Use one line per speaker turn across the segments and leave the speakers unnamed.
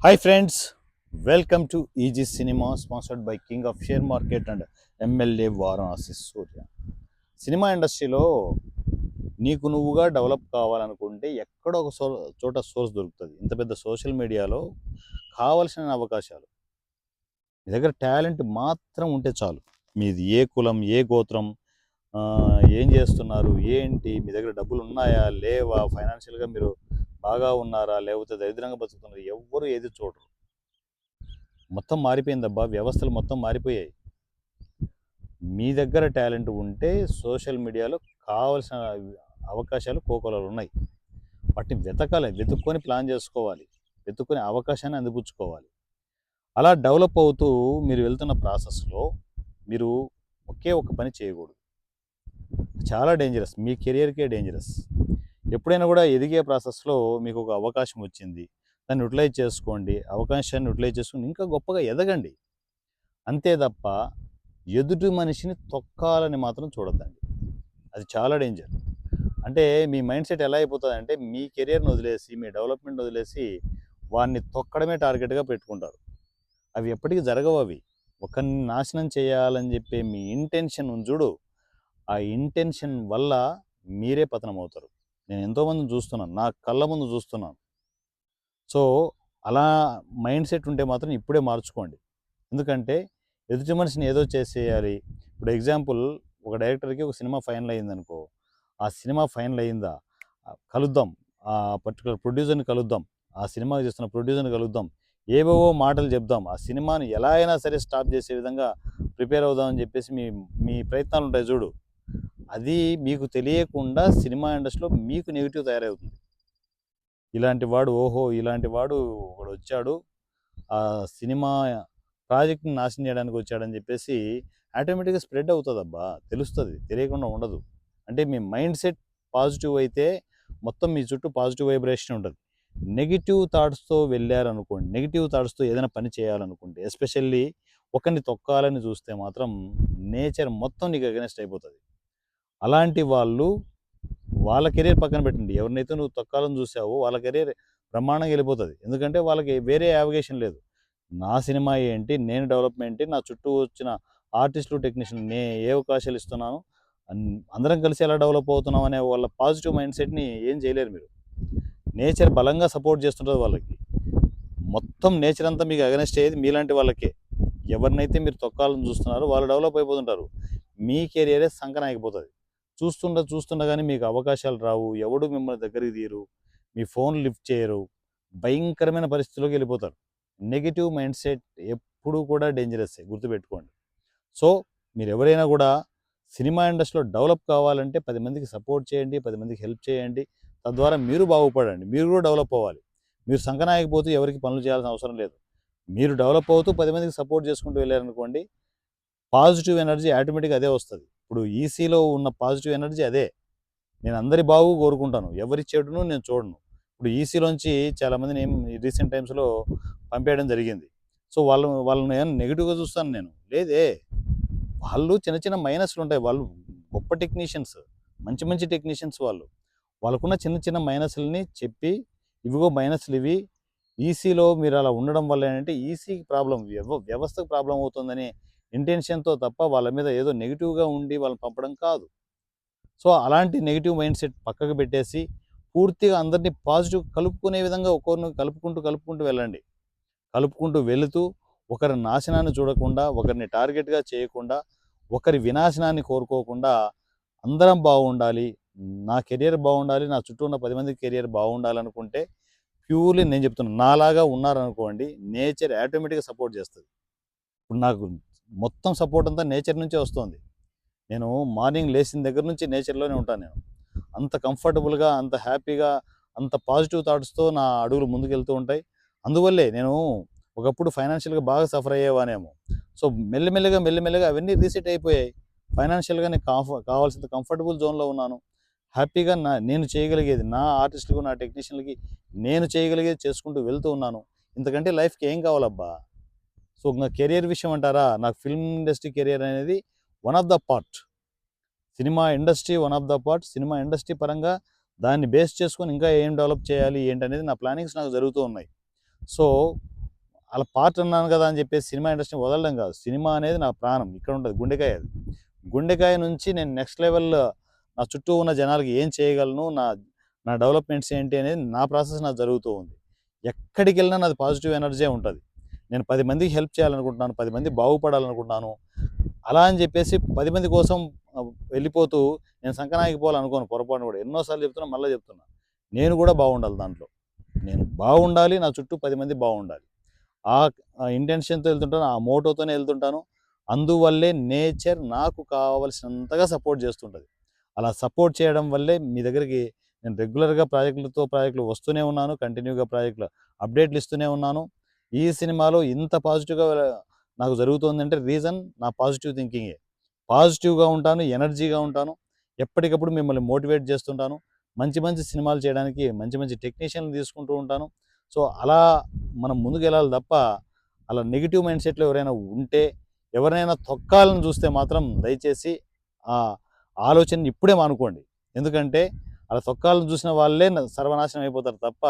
Hi friends, welcome to EG Cinema sponsored by King of Share Market and MLA Varanasi Surya. Cinema ఇండస్ట్రీలో నీకు నువ్వుగా develop కావాలనుకుంటే ఎక్కడో ఒక చోట సోర్స్ దొరుకుతుంది. ఇంత పెద్ద సోషల్ మీడియాలో కావలసిన అవకాశాలు. మీ దగ్గర టాలెంట్ మాత్రం ఉంటే చాలు. మీది ఏ కులం, ఏ గోత్రం, ఏం చేస్తున్నారు, ఏంటి, మీ దగ్గర డబ్బులు ఉన్నాయా, లేవా, ఫైనాన్షియల్గా మీరు బాగా ఉన్నారా, లేకపోతే దరిద్రంగా బతుకుతున్నారు, ఎవ్వరు ఏది చూడరు. మొత్తం మారిపోయిందబ్బా, వ్యవస్థలు మొత్తం మారిపోయాయి. మీ దగ్గర టాలెంట్ ఉంటే సోషల్ మీడియాలో కావలసిన అవకాశాలు కోకొలలు ఉన్నాయి. వాటిని వెతకాలి, వెతుక్కొని ప్లాన్ చేసుకోవాలి, వెతుక్కొని అవకాశాన్ని అందిపుచ్చుకోవాలి. అలా డెవలప్ అవుతూ మీరు వెళ్తున్న ప్రాసెస్లో మీరు ఒకే ఒక పని చేయకూడదు. చాలా డేంజరస్, మీ కెరియర్కే డేంజరస్. ఎప్పుడైనా కూడా ఎదిగే ప్రాసెస్లో మీకు ఒక అవకాశం వచ్చింది, దాన్ని యూటిలైజ్ చేసుకోండి. అవకాశాన్ని యూటిలైజ్ చేసుకుని ఇంకా గొప్పగా ఎదగండి. అంతే తప్ప ఎదుటి మనిషిని తొక్కాలని మాత్రం చూడొద్దండి. అది చాలా డేంజర్. అంటే మీ మైండ్ సెట్ ఎలా అయిపోతుందంటే మీ కెరియర్ని వదిలేసి, మీ డెవలప్మెంట్ వదిలేసి వాడిని తొక్కడమే టార్గెట్గా పెట్టుకుంటారు. అవి ఎప్పటికీ జరగవు. అవి ఒకరిని నాశనం చేయాలని చెప్పే మీ ఇంటెన్షన్ ఉంది చూడు, ఆ ఇంటెన్షన్ వల్ల మీరే పతనం అవుతారు. నేను ఎంతోమందిని చూస్తున్నాను, నా కళ్ళ ముందు చూస్తున్నాను. సో అలా మైండ్ సెట్ ఉంటే మాత్రం ఇప్పుడే మార్చుకోండి. ఎందుకంటే ఎదుటి మనిషిని ఏదో చేసేయాలి. ఇప్పుడు ఎగ్జాంపుల్, ఒక డైరెక్టర్కి ఒక సినిమా ఫైనల్ అయిందనుకో, ఆ సినిమా ఫైనల్ అయిందా, కలుద్దాం, ఆ పర్టికులర్ ప్రొడ్యూసర్ని కలుద్దాం, ఆ సినిమా చేస్తున్న ప్రొడ్యూసర్ని కలుద్దాం, ఏవేవో మాటలు చెప్దాం, ఆ సినిమాని ఎలా అయినా సరే స్టాప్ చేసే విధంగా ప్రిపేర్ అవుదామని చెప్పేసి మీ మీ ప్రయత్నాలు ఉంటాయి చూడు, అది మీకు తెలియకుండా సినిమా ఇండస్ట్రీలో మీకు నెగిటివ్ తయారవుతుంది. ఇలాంటి వాడు, ఓహో ఇలాంటి వాడు ఒకడు వచ్చాడు, ఆ సినిమా ప్రాజెక్ట్ని నాశనం చేయడానికి వచ్చాడని చెప్పేసి ఆటోమేటిక్గా స్ప్రెడ్ అవుతుందబ్బా, తెలుస్తుంది, తెలియకుండా ఉండదు. అంటే మీ మైండ్ సెట్ పాజిటివ్ అయితే మొత్తం మీ చుట్టూ పాజిటివ్ వైబ్రేషన్ ఉంటుంది. నెగిటివ్ థాట్స్తో వెళ్ళారనుకోండి, నెగిటివ్ థాట్స్తో ఏదైనా పని చేయాలనుకుంటే, ఎస్పెషల్లీ ఒకరిని తొక్కాలని చూస్తే మాత్రం నేచర్ మొత్తం నీకు అగెనెస్ట్ అయిపోతుంది. అలాంటి వాళ్ళు, వాళ్ళ కెరీర్ పక్కన పెట్టండి, ఎవరినైతే నువ్వు తొక్కాలని చూసావో వాళ్ళ కెరీర్ బ్రహ్మాండంగా వెళ్ళిపోతుంది. ఎందుకంటే వాళ్ళకి వేరే యావిగేషన్ లేదు. నా సినిమా ఏంటి, నేను డెవలప్మెంట్ ఏంటి, నా చుట్టూ వచ్చిన ఆర్టిస్టులు, టెక్నీషియన్ ఏ అవకాశాలు ఇస్తున్నాను, అందరం కలిసి ఎలా డెవలప్ అవుతున్నాం అనే వాళ్ళ పాజిటివ్ మైండ్ సెట్ని ఏం చేయలేరు మీరు. నేచర్ బలంగా సపోర్ట్ చేస్తుంటుంది వాళ్ళకి. మొత్తం నేచర్ అంతా మీకు అగెనెస్ట్ అయ్యేది మీలాంటి వాళ్ళకే. ఎవరినైతే మీరు తొక్కాలని చూస్తున్నారో వాళ్ళు డెవలప్ అయిపోతుంటారు, మీ కెరియరే సంకనాగిపోతుంది. చూస్తుండగానే మీకు అవకాశాలు రావు, ఎవడు మిమ్మల్ని దగ్గరికి తీయరు, మీ ఫోన్ లిఫ్ట్ చేయరు, భయంకరమైన పరిస్థితిలోకి వెళ్ళిపోతారు. నెగిటివ్ మైండ్ సెట్ ఎప్పుడూ కూడా డేంజరస్, గుర్తుపెట్టుకోండి. సో మీరు ఎవరైనా కూడా సినిమా ఇండస్ట్రీలో డెవలప్ కావాలంటే 10 మందికి సపోర్ట్ చేయండి, 10 మందికి హెల్ప్ చేయండి. తద్వారా మీరు బాగుపడండి, మీరు కూడా డెవలప్ అవ్వాలి. మీరు సంకనాయకపోతే ఎవరికి పనులు చేయాల్సిన అవసరం లేదు. మీరు డెవలప్ అవుతూ 10 మందికి సపోర్ట్ చేసుకుంటూ వెళ్ళారనుకోండి, పాజిటివ్ ఎనర్జీ ఆటోమేటిక్గా అదే వస్తుంది. ఇప్పుడు ఈసీలో ఉన్న పాజిటివ్ ఎనర్జీ అదే. నేను అందరి బాగు కోరుకుంటాను, ఎవరి చెడును నేను చూడను. ఇప్పుడు ఈసీలోంచి చాలామందిని రీసెంట్ టైమ్స్లో పంపేయడం జరిగింది. సో వాళ్ళని ఏమైనా నెగిటివ్గా చూస్తాను నేను, లేదే. వాళ్ళు చిన్న చిన్న మైనస్లు ఉంటాయి, వాళ్ళు గొప్ప టెక్నీషియన్స్, మంచి మంచి టెక్నీషియన్స్ వాళ్ళు. వాళ్ళకున్న చిన్న చిన్న మైనస్లని చెప్పి, ఇవిగో మైనస్లు ఇవి, ఈసీలో మీరు అలా ఉండడం వల్ల ఏంటంటే ఈసీకి ప్రాబ్లం, వ్యవస్థకు ప్రాబ్లం అవుతుందని ఇంటెన్షన్తో తప్ప వాళ్ళ మీద ఏదో నెగిటివ్గా ఉండి వాళ్ళని పంపడం కాదు. సో అలాంటి నెగిటివ్ మైండ్ సెట్ పక్కకు పెట్టేసి పూర్తిగా అందరినీ పాజిటివ్ కలుపుకునే విధంగా ఒక్కొరిని కలుపుకుంటూ కలుపుకుంటూ వెళ్ళండి. కలుపుకుంటూ వెళుతూ ఒకరి నాశనాన్ని చూడకుండా, ఒకరిని టార్గెట్గా చేయకుండా, ఒకరి వినాశనాన్ని కోరుకోకుండా అందరం బాగుండాలి, నా కెరియర్ బాగుండాలి, నా చుట్టూ ఉన్న 10 మంది కెరియర్ బాగుండాలనుకుంటే ప్యూర్లీ నేను చెప్తున్నాను, నాలాగా ఉన్నారనుకోండి, నేచర్ ఆటోమేటిక్గా సపోర్ట్ చేస్తుంది. ఇప్పుడు నాకు మొత్తం సపోర్ట్ అంతా నేచర్ నుంచే వస్తుంది. నేను మార్నింగ్ లేచిన దగ్గర నుంచి నేచర్లోనే ఉంటాను నేను. అంత కంఫర్టబుల్గా, అంత హ్యాపీగా, అంత పాజిటివ్ థాట్స్తో నా అడుగులు ముందుకెళ్తూ ఉంటాయి. అందువల్లే నేను ఒకప్పుడు ఫైనాన్షియల్గా బాగా సఫర్ అయ్యేవానేమో. సో మెల్లిమెల్లిగా అవన్నీ రీసెట్ అయిపోయాయి. ఫైనాన్షియల్గా నేను కావాల్సినంత కంఫర్టబుల్ జోన్లో ఉన్నాను. హ్యాపీగా నేను చేయగలిగేది, నా ఆర్టిస్టులకు, నా టెక్నీషియన్లకి నేను చేయగలిగేది చేసుకుంటూ వెళ్తూ ఉన్నాను. ఇంతకంటే లైఫ్కి ఏం కావాలబ్బా. సో నా కెరియర్ విషయం అంటారా, నాకు ఫిల్మ్ ఇండస్ట్రీ కెరియర్ అనేది one of the part. Cinema industry one of the part. Cinema industry పరంగా దాన్ని బేస్ చేసుకొని ఇంకా ఏం డెవలప్ చేయాలి ఏంటనేది నా ప్లానింగ్స్ నాకు జరుగుతూ ఉన్నాయి. సో అలా పార్ట్ అన్నాను కదా అని చెప్పేసి సినిమా ఇండస్ట్రీని వదలడం కాదు. సినిమా అనేది నా ప్రాణం. ఇక్కడ ఉంటది గుండెకాయ అది. గుండెకాయ నుంచి నేను నెక్స్ట్ లెవెల్ నా చుట్టూ ఉన్న జనాలకి ఏం చేయగలను, నా నా డెవలప్‌మెంట్స్ ఏంటి అనేది నా ప్రాసెస్ నాది జరుగుతూ ఉంది. ఎక్కడికెళ్ళినా నాది పాజిటివ్ ఎనర్జీయే ఉంటది. నేను 10 మందికి హెల్ప్ చేయాలనుకుంటున్నాను. 10 మంది బాగుపడాలనుకుంటున్నాను. అలా అని చెప్పేసి 10 మంది కోసం వెళ్ళిపోతూ నేను సంకనాగిపోవాలనుకోను పొరపాటున కూడా. ఎన్నో సార్లు చెప్తున్నా, మళ్ళా చెప్తున్నా. నేను కూడా బాగుండాలి దాంట్లో. నేను బాగుండాలి. నా చుట్టూ 10 మంది బాగుండాలి. ఆ ఇంటెన్షన్‌తో వెళ్తుంటాను. ఆ మోటోతోనే వెళ్తుంటాను. అందువల్లే నేచర్ నాకు కావాల్సినంతగా సపోర్ట్ చేస్తుంటది. అలా సపోర్ట్ చేయడం వల్లే మీ దగ్గరికి నేను రెగ్యులర్‌గా ప్రాజెక్టులు వస్తూనే ఉన్నాను. కంటిన్యూగా ప్రాజెక్టులు అప్డేట్‌లు ఇస్తూనే ఉన్నాను. ఈ సినిమాలో ఇంత పాజిటివ్‌గా నాకు జరుగుతుందంటే రీజన్ నా పాజిటివ్ థింకింగే. పాజిటివ్‌గా ఉంటాను, ఎనర్జీగా ఉంటాను. ఎప్పటికప్పుడు మిమ్మల్ని మోటివేట్ చేస్తుంటాను. మంచి మంచి సినిమాలు చేయడానికి మంచి మంచి టెక్నీషియన్‌లు తీసుకుంటూ ఉంటాను. సో, అలా మనం ముందుకెళ్ళాలి తప్ప, అలా నెగెటివ్ మైండ్ సెట్‌లో ఎవరైనా ఉంటే, ఎవరినైనా తొక్కాలని చూస్తే మాత్రం దయచేసి ఆ ఆలోచనని ఇప్పుడే మానుకోండి. ఎందుకంటే, అలా తొక్కాలని చూసిన వాళ్ళే సర్వనాశనం అయిపోతారు తప్ప,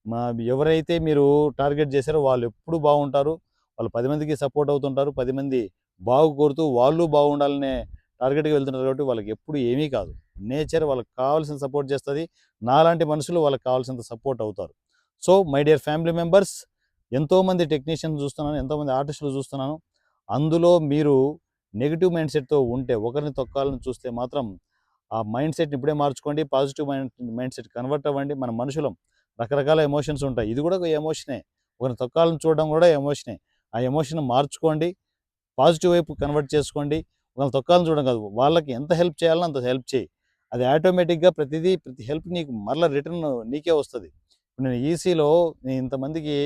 మా ఎవరైతే మీరు టార్గెట్ చేశారో వాళ్ళెప్పుడు బాగుంటారు. వాళ్ళు 10 మందికి సపోర్ట్ అవుతుంటారు. 10 మంది బాగు కోరుతూ వాళ్ళు బాగుండాలనే టార్గెట్‌గా వెళ్తుంటారు కాబట్టి వాళ్ళకెప్పుడు ఏమీ కాదు. నేచర్ వాళ్ళకి కావాల్సిన సపోర్ట్ చేస్తది. నాలాంటి మనుషులు వాళ్ళకి కావాల్సినంత సపోర్ట్ అవుతారు. So, my dear family members, ఎంతోమంది టెక్నీషియన్స్ చూస్తున్నాను. ఎంతోమంది ఆర్టిస్టులు చూస్తున్నాను. అందులో మీరు నెగెటివ్ మైండ్ సెట్‌తో ఉంటే, ఒకరిని తొక్కాలని చూస్తే మాత్రం ఆ మైండ్ సెట్‌ని ఇప్పుడే మార్చుకోండి. పాజిటివ్ మైండ్ సెట్ కన్వర్ట్ అవ్వండి. మన మనుషులం. రకరకాల ఎమోషన్స్ ఉంటాయి. ఇది కూడా ఒక ఎమోషనే. ఒకరిని తొక్కాలని చూడడం కూడా ఎమోషనే. ఆ ఎమోషన్ మార్చుకోండి. పాజిటివ్ వైపు కన్వర్ట్ చేసుకోండి. వాళ్ళని తొక్కాలని చూడడం కాదు. వాళ్ళకి ఎంత హెల్ప్ చేయాలనో అంత హెల్ప్ చేయి. అది ఆటోమేటిక్‌గా ప్రతి హెల్ప్ నీకు మరలా రిటర్న్ నీకే వస్తది. ఇప్పుడు నేను ఈసీలో నేను ఇంతమందికి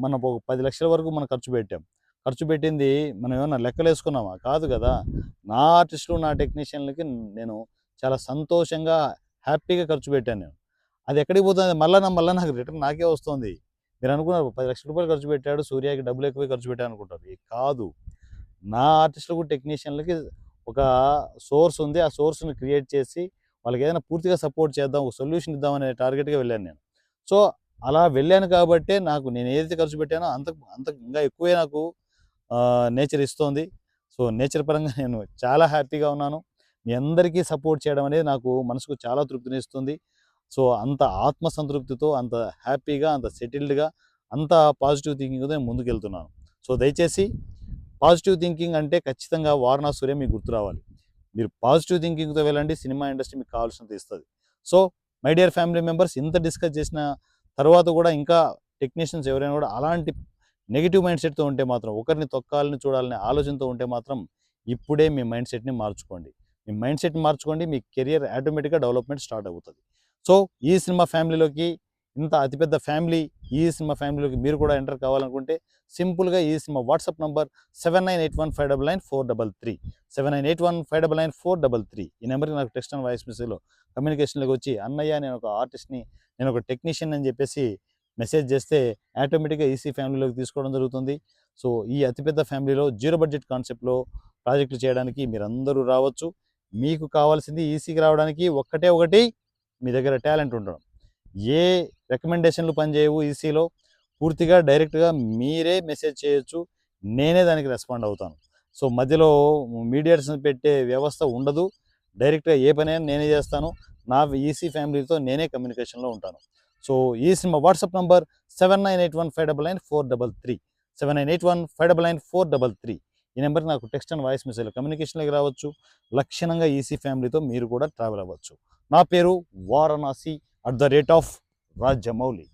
మనం ఒక 10,00,000 వరకు మనం ఖర్చు పెట్టాం. ఖర్చు పెట్టింది మనం ఏమన్నా లెక్కలేసుకున్నామా? కాదు గదా! నా ఆర్టిస్టులు, నా టెక్నీషియన్‌లకి నేను చాలా సంతోషంగా, హ్యాపీగా ఖర్చు పెట్టాను నేను. అది ఎక్కడికి పోతుంది? మళ్ళా నాకు రిటర్న్ నాకే వస్తుంది. మీరనుకున్నారు రూ. 10,00,000 ఖర్చు పెట్టాడు. సూర్యకి డబ్బులు ఎక్కువే ఖర్చు పెట్టాను అనుకుంటారు. కాదు. నా ఆర్టిస్టులకు, టెక్నీషియన్‌లకి ఒక సోర్స్ ఉంది. ఆ సోర్స్‌ని క్రియేట్ చేసి వాళ్ళకేదైనా పూర్తిగా సపోర్ట్ చేద్దాం, ఒక సొల్యూషన్ ఇద్దామనే టార్గెట్‌గా వెళ్ళాను నేను. సో, అలా వెళ్ళాను కాబట్టే నాకు నేను ఏదైతే ఖర్చు పెట్టానో అంతకు అంతకు ఇంకా ఎక్కువే నాకు నేచర్ ఇస్తోంది. సో, నేచర్ పరంగా నేను చాలా హ్యాపీగా ఉన్నాను. మీ అందరికీ సపోర్ట్ చేయడం అనేది నాకు మనసుకు చాలా తృప్తినిస్తుంది. సో, అంత ఆత్మ సంతృప్తితో, అంత హ్యాపీగా, అంత సెటిల్డ్‌గా, అంత పాజిటివ్ థింకింగ్‌తో నేను ముందుకెళ్తున్నాను. సో, దయచేసి పాజిటివ్ థింకింగ్ అంటే ఖచ్చితంగా 'వారణా సూర్య' మీకు గుర్తు రావాలి. మీరు పాజిటివ్ థింకింగ్‌తో వెళ్ళండి. సినిమా ఇండస్ట్రీ మీకు కావాల్సినంత ఇస్తది. So, my dear family members, ఇంత డిస్కస్ చేసిన తర్వాత కూడా ఇంకా టెక్నీషియన్స్ ఎవరైనా కూడా అలాంటి నెగెటివ్ మైండ్ సెట్‌తో ఉంటే మాత్రం, ఒకరిని తొక్కాలని చూడాలనే ఆలోచనతో ఉంటే మాత్రం ఇప్పుడే మీ మైండ్ సెట్‌ని మార్చుకోండి. మీ మైండ్ సెట్‌ని మార్చుకోండి. మీ కెరియర్ ఆటోమేటిక్‌గా డెవలప్‌మెంట్ స్టార్ట్ అవుతది. సో, ఈ సినిమా ఫ్యామిలీలోకి, ఇంత అతిపెద్ద ఫ్యామిలీ, ఈ సినిమా ఫ్యామిలీలోకి మీరు కూడా ఎంటర్ కావాలనుకుంటే సింపుల్‌గా ఈ సినిమా వాట్సాప్ నంబర్ 7981599433 7981599433 ఈ నెంబర్‌కి నాకు టెక్స్ట్ అండ్ వాయిస్ మెసేజ్‌లో కమ్యూనికేషన్‌లోకి వచ్చి, "అన్నయ్య నేను ఒక ఆర్టిస్ట్‌ని, నేను ఒక టెక్నీషియన్" అని చెప్పేసి మెసేజ్ చేస్తే ఆటోమేటిక్‌గా ఈసీ ఫ్యామిలీలోకి తీసుకోవడం జరుగుతుంది. సో, ఈ అతిపెద్ద ఫ్యామిలీలో జీరో బడ్జెట్ కాన్సెప్ట్‌లో ప్రాజెక్టులు చేయడానికి మీరందరూ రావచ్చు. మీకు కావాల్సింది ఈసీకి రావడానికి ఒక్కటే ఒకటి, మీ దగ్గర టాలెంట్ ఉండడం. ఏ రికమెండేషన్‌లు పనిచేయవు ఈసీలో. పూర్తిగా డైరెక్ట్‌గా మీరే మెసేజ్ చేయొచ్చు. నేనే దానికి రెస్పాండ్ అవుతాను. సో, మధ్యలో మీడియేటర్స్‌ని పెట్టే వ్యవస్థ ఉండదు. డైరెక్ట్‌గా ఏ పనైనా నేనే చేస్తాను. నా ఈసీ ఫ్యామిలీతో నేనే కమ్యూనికేషన్‌లో ఉంటాను. సో, ఈ సినిమా వాట్సాప్ నంబర్ 7981599433 7981599433 ఈ నెంబర్‌కి నాకు టెక్స్ట్ అండ్ వాయిస్ మెసేజ్‌లో కమ్యూనికేషన్‌లోకి రావచ్చు. లక్షణంగా ఈసీ ఫ్యామిలీతో మీరు కూడా ట్రావెల్ అవ్వచ్చు. నా పేరు వారణాసి @రాజమౌళి.